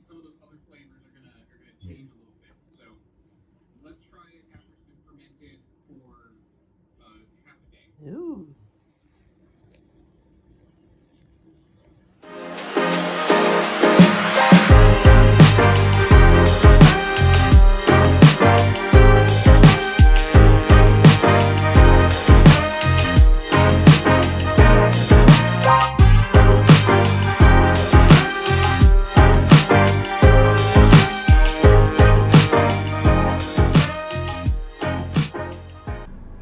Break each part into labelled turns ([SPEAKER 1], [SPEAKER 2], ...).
[SPEAKER 1] some of those other flavors are gonna change a little bit. So let's try it after it's been fermented for half a day.
[SPEAKER 2] Ooh.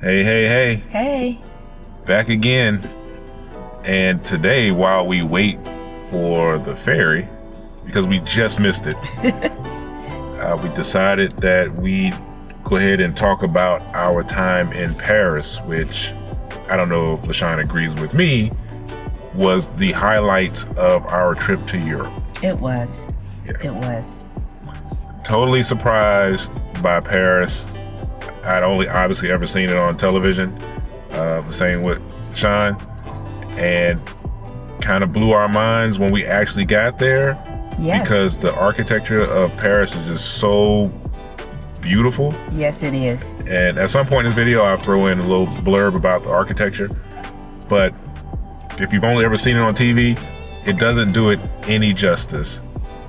[SPEAKER 3] Hey.
[SPEAKER 2] Hey.
[SPEAKER 3] Back again. And today, while we wait for the ferry, because we just missed it, we decided that we'd go ahead and talk about our time in Paris, which I don't know if LaShawn agrees with me, was the highlight of our trip to Europe.
[SPEAKER 2] It was.
[SPEAKER 3] Yeah.
[SPEAKER 2] It was.
[SPEAKER 3] Totally surprised by Paris. I'd only obviously ever seen it on television, same with Sean, and kind of blew our minds when we actually got there.
[SPEAKER 2] Yes.
[SPEAKER 3] Because the architecture of Paris is just so beautiful.
[SPEAKER 2] Yes, it is.
[SPEAKER 3] And at some point in this video, I'll throw in a little blurb about the architecture. But if you've only ever seen it on TV, it doesn't do it any justice.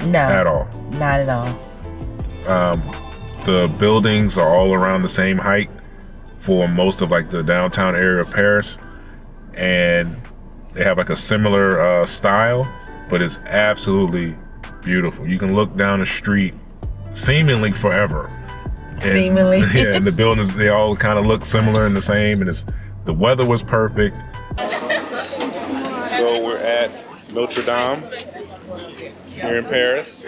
[SPEAKER 2] No.
[SPEAKER 3] At all.
[SPEAKER 2] Not at all.
[SPEAKER 3] The buildings are all around the same height for most of like the downtown area of Paris, and they have like a similar style, but it's absolutely beautiful. You can look down the street seemingly forever. And,
[SPEAKER 2] Seemingly.
[SPEAKER 3] Yeah, and the buildings, they all kind of look similar and the same, and the weather was perfect. So we're at Notre Dame here in Paris.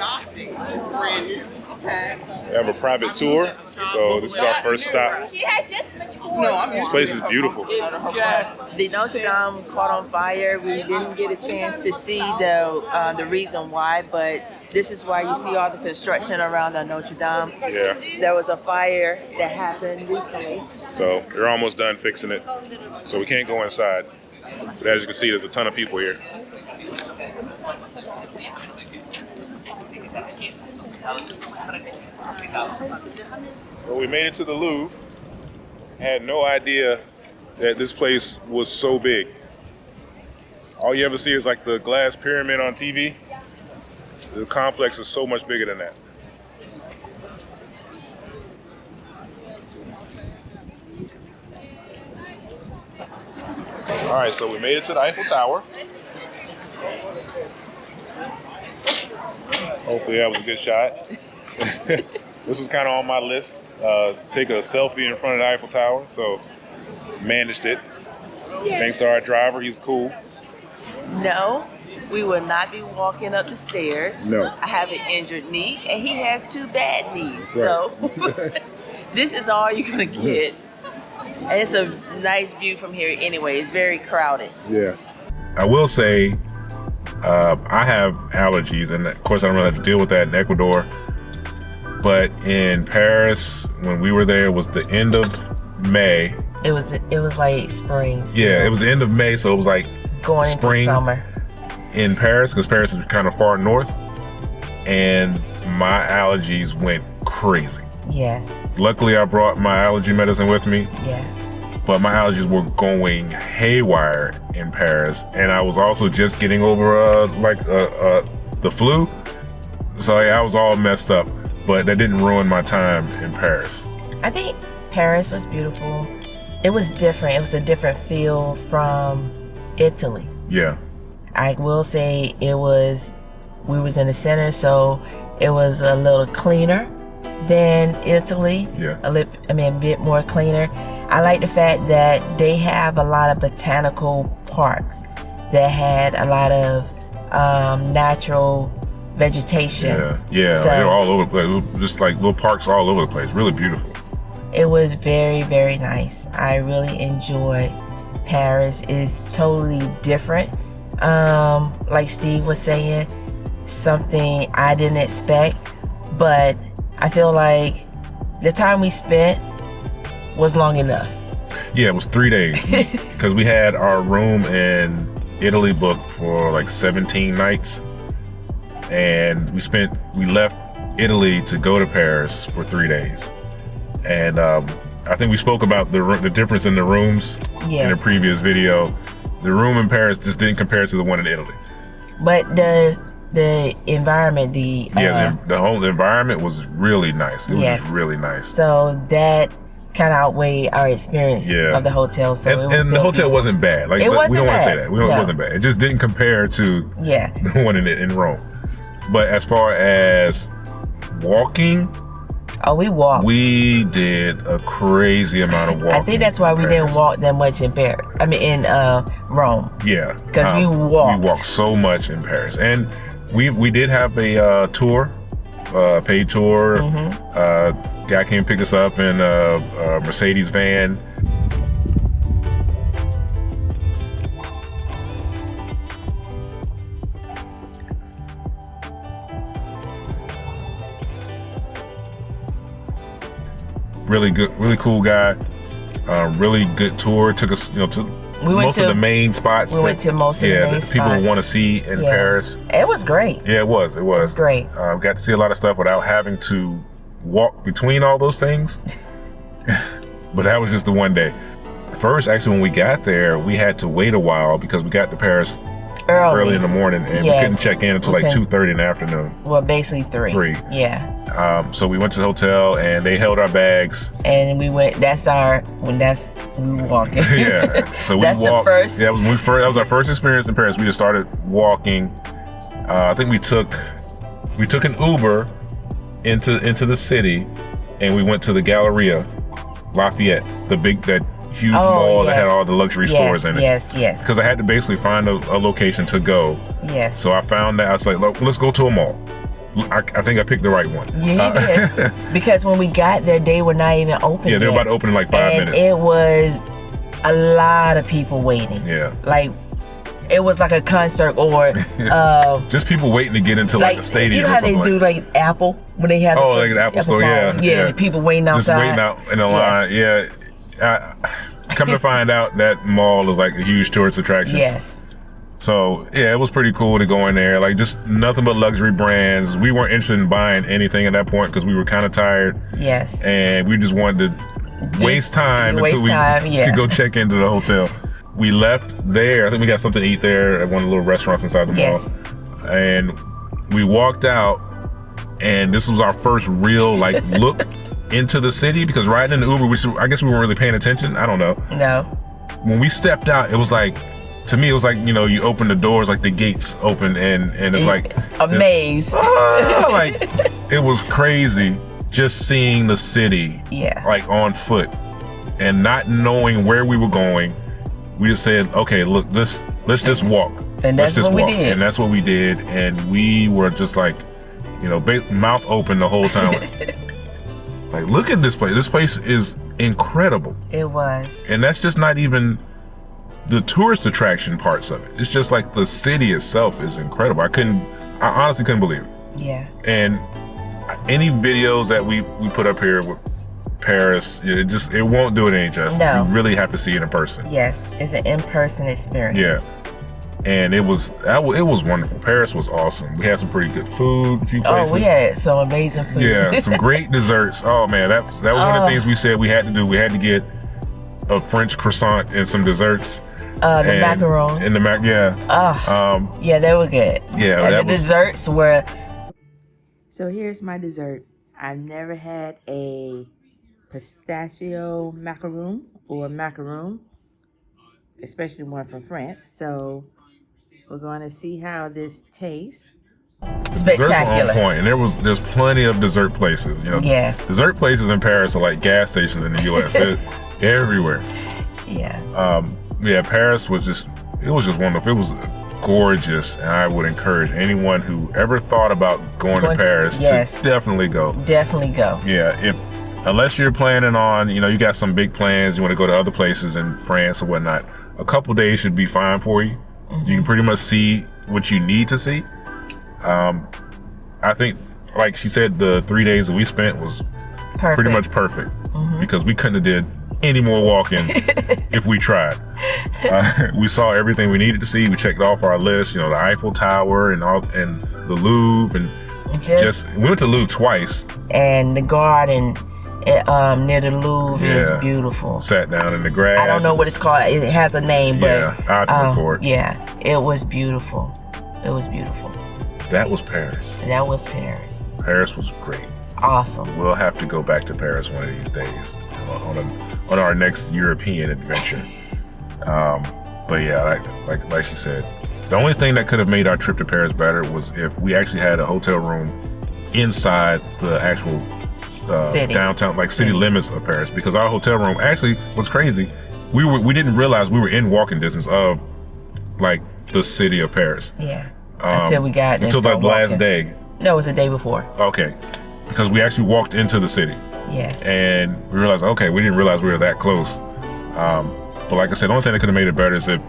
[SPEAKER 3] We have a private tour, so this is our first stop. This place is beautiful.
[SPEAKER 2] The Notre Dame caught on fire. We didn't get a chance to see the reason why, but this is why you see all the construction around the Notre Dame.
[SPEAKER 3] Yeah.
[SPEAKER 2] There was a fire that happened recently.
[SPEAKER 3] So they're almost done fixing it. So we can't go inside. But as you can see, there's a ton of people here. Well, we made it to the Louvre. Had no idea that this place was so big. All you ever see is like the glass pyramid on TV. The complex is so much bigger than that. All right, so we made it to the Eiffel Tower. Hopefully that was a good shot. This was kind of on my list. Take a selfie in front of the Eiffel Tower, so managed it.
[SPEAKER 2] Yes.
[SPEAKER 3] Thanks to our driver, he's cool.
[SPEAKER 2] No, we will not be walking up the stairs.
[SPEAKER 3] No.
[SPEAKER 2] I have an injured knee, and he has two bad knees.
[SPEAKER 3] Right.
[SPEAKER 2] So this is all you're gonna get. And it's a nice view from here anyway. It's very crowded.
[SPEAKER 3] Yeah. I will say, I have allergies, and of course I don't really have to deal with that in Ecuador. But in Paris, when we were there, it was the end of May.
[SPEAKER 2] It was like spring.
[SPEAKER 3] Yeah, it was the end of May, so it was like
[SPEAKER 2] going
[SPEAKER 3] spring
[SPEAKER 2] into summer
[SPEAKER 3] in Paris, because Paris is kind of far north, and my allergies went crazy.
[SPEAKER 2] Yes.
[SPEAKER 3] Luckily, I brought my allergy medicine with me.
[SPEAKER 2] Yeah.
[SPEAKER 3] But my allergies were going haywire in Paris, and I was also just getting over the flu, so yeah, I was all messed up. But that didn't ruin my time in Paris.
[SPEAKER 2] I think Paris was beautiful. It was different. It was a different feel from Italy.
[SPEAKER 3] Yeah.
[SPEAKER 2] I will say we was in the center, so it was a little cleaner than Italy.
[SPEAKER 3] Yeah.
[SPEAKER 2] A bit more cleaner. I like the fact that they have a lot of botanical parks that had a lot of natural vegetation.
[SPEAKER 3] Yeah.
[SPEAKER 2] So,
[SPEAKER 3] they were all over the place. It was just like little parks all over the place. Really beautiful.
[SPEAKER 2] It was very, very nice. I really enjoyed Paris. It's totally different. Like Steve was saying, something I didn't expect, but I feel like the time we spent was long enough.
[SPEAKER 3] Yeah, it was 3 days because we had our room in Italy booked for like 17 nights. and we left Italy to go to Paris for 3 days. And I think we spoke about the difference in the rooms in a previous video. The room in Paris just didn't compare to the one in Italy.
[SPEAKER 2] But the environment, the
[SPEAKER 3] whole environment was really nice. It was just really nice.
[SPEAKER 2] So that kind of outweighed our experience of the hotel. So
[SPEAKER 3] and the hotel wasn't bad. Like,
[SPEAKER 2] we don't
[SPEAKER 3] want to say that. It wasn't bad. It just didn't compare to the one in Rome. But as far as walking,
[SPEAKER 2] we walked.
[SPEAKER 3] We did a crazy amount of walking.
[SPEAKER 2] I think that's why we didn't walk that much in Paris. I mean, in Rome.
[SPEAKER 3] Yeah,
[SPEAKER 2] because we walked.
[SPEAKER 3] We walked so much in Paris, and we did have a tour, paid tour. Guy came pick us up in a Mercedes van. Really good, really cool guy. Really good tour. Took us, to most of the main spots.
[SPEAKER 2] We went to most of the main spots.
[SPEAKER 3] People want to see in Paris.
[SPEAKER 2] It was great.
[SPEAKER 3] Yeah, it was. It was
[SPEAKER 2] great.
[SPEAKER 3] Got to see a lot of stuff without having to walk between all those things. But that was just the one day. First, actually, when we got there, we had to wait a while because we got to Paris early in the morning, and we couldn't check in until like 2:30 in the afternoon.
[SPEAKER 2] Well, basically 3. Yeah.
[SPEAKER 3] So we went to the hotel and they held our bags.
[SPEAKER 2] And we went. We were walking.
[SPEAKER 3] Yeah. So we walked. That was our first experience in Paris. We just started walking. I think we took an Uber into the city, and we went to the Galleria Lafayette, that huge mall that had all the luxury stores in it.
[SPEAKER 2] Yes.
[SPEAKER 3] Because I had to basically find a location to go.
[SPEAKER 2] Yes.
[SPEAKER 3] So I found that. I was like, look, let's go to a mall. I think I picked the right one.
[SPEAKER 2] Yeah, you did. Because when we got there, they were not even open
[SPEAKER 3] yet. They were about to open in like 5 minutes.
[SPEAKER 2] And it was a lot of people waiting.
[SPEAKER 3] Yeah.
[SPEAKER 2] Like, it was like a concert or
[SPEAKER 3] just people waiting to get into like a stadium.
[SPEAKER 2] You know how they do like Apple when they have
[SPEAKER 3] like an Apple store,
[SPEAKER 2] yeah. People waiting outside.
[SPEAKER 3] Just waiting out in a line. Yeah. Come to find out, that mall is like a huge tourist attraction.
[SPEAKER 2] Yes.
[SPEAKER 3] So yeah, it was pretty cool to go in there. Like, just nothing but luxury brands. We weren't interested in buying anything at that point because we were kind of tired.
[SPEAKER 2] Yes.
[SPEAKER 3] And we just wanted to waste time until we could go check into the hotel. We left there. I think we got something to eat there at one of the little restaurants inside the mall. And we walked out, and this was our first real look into the city, because riding in the Uber, I guess we weren't really paying attention. I don't know. No. When we stepped out, it was like, to me, it was like, you open the doors, like the gates open, and it's like
[SPEAKER 2] a maze.
[SPEAKER 3] Like, it was crazy just seeing the city, like on foot, and not knowing where we were going. We just said, okay, look, let's just walk.
[SPEAKER 2] And that's what we did.
[SPEAKER 3] And that's what we did. And we were just like, mouth open the whole time. Like, look at this place. This place is incredible.
[SPEAKER 2] It was.
[SPEAKER 3] And that's just not even the tourist attraction parts of it. It's just like the city itself is incredible. I honestly couldn't believe it.
[SPEAKER 2] Yeah.
[SPEAKER 3] And any videos that we put up here with Paris, it won't do it any justice.
[SPEAKER 2] No.
[SPEAKER 3] You really have to see it in person.
[SPEAKER 2] Yes, it's an in-person experience.
[SPEAKER 3] Yeah. And it was wonderful. Paris was awesome. We had some pretty good food, a few places.
[SPEAKER 2] Oh, we had some amazing food.
[SPEAKER 3] Yeah, some great desserts. Oh man, that was one of the things we said we had to do. We had to get a French croissant and some desserts.
[SPEAKER 2] The macaron.
[SPEAKER 3] And the
[SPEAKER 2] yeah, they were good.
[SPEAKER 3] Yeah,
[SPEAKER 2] and the desserts were. So here's my dessert. I've never had a pistachio macaroon or macaroon, especially one from France. So we're going to see how this tastes. Spectacular.
[SPEAKER 3] Desserts were on point, and there's plenty of dessert places.
[SPEAKER 2] Yes.
[SPEAKER 3] Dessert places in Paris are like gas stations in the U.S. They're everywhere.
[SPEAKER 2] Yeah.
[SPEAKER 3] Yeah. Paris was just wonderful. It was gorgeous, and I would encourage anyone who ever thought about going to Paris to definitely go.
[SPEAKER 2] Definitely go.
[SPEAKER 3] Yeah. Unless you're planning on, you got some big plans, you want to go to other places in France or whatnot, a couple days should be fine for you. Mm-hmm. You can pretty much see what you need to see. I think, like she said, the 3 days that we spent was pretty much perfect, because we couldn't have did any more walking if we tried. We saw everything we needed to see. We checked off our list, you know, the Eiffel Tower and the Louvre, and just we went to Louvre twice.
[SPEAKER 2] And the garden near the Louvre is beautiful.
[SPEAKER 3] Sat down in the grass.
[SPEAKER 2] I don't know what it's called. It has a name, but
[SPEAKER 3] I'll look for it.
[SPEAKER 2] Yeah, it was beautiful. It was beautiful.
[SPEAKER 3] That was Paris.
[SPEAKER 2] That was Paris.
[SPEAKER 3] Paris was great.
[SPEAKER 2] Awesome.
[SPEAKER 3] We'll have to go back to Paris one of these days on our next European adventure. But yeah, like she said, the only thing that could have made our trip to Paris better was if we actually had a hotel room inside the actual downtown, like city limits of Paris, because our hotel room actually was crazy. We didn't realize we were in walking distance of like the city of Paris.
[SPEAKER 2] Yeah. Until we got there.
[SPEAKER 3] Until the last day.
[SPEAKER 2] No, it was the day before.
[SPEAKER 3] Okay. Because we actually walked into the city.
[SPEAKER 2] Yes.
[SPEAKER 3] And we realized, okay, we didn't realize we were that close. But like I said, the only thing that could have made it better is if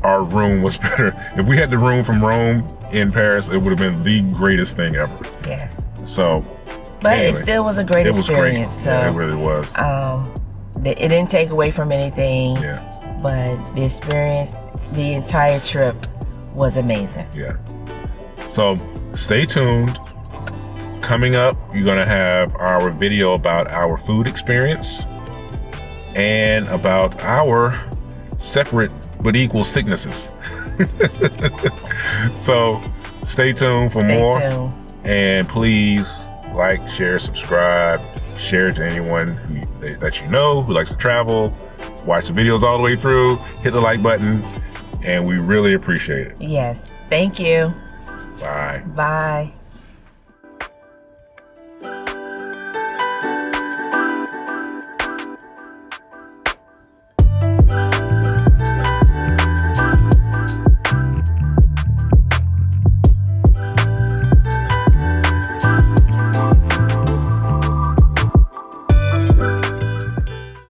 [SPEAKER 3] our room was better. If we had the room from Rome in Paris, it would have been the greatest thing ever.
[SPEAKER 2] Yes.
[SPEAKER 3] So.
[SPEAKER 2] But
[SPEAKER 3] anyway,
[SPEAKER 2] it still was a great experience.
[SPEAKER 3] Great.
[SPEAKER 2] So,
[SPEAKER 3] yeah, it really was.
[SPEAKER 2] It didn't take away from anything.
[SPEAKER 3] Yeah.
[SPEAKER 2] But the experience, the entire trip was amazing.
[SPEAKER 3] Yeah. So stay tuned. Coming up, you're gonna have our video about our food experience and about our separate but equal sicknesses. So stay tuned for more. And please like, share, subscribe, share it to anyone that you know who likes to travel. Watch the videos all the way through, hit the like button, and we really appreciate it.
[SPEAKER 2] Yes. Thank you.
[SPEAKER 3] Bye.
[SPEAKER 2] Bye.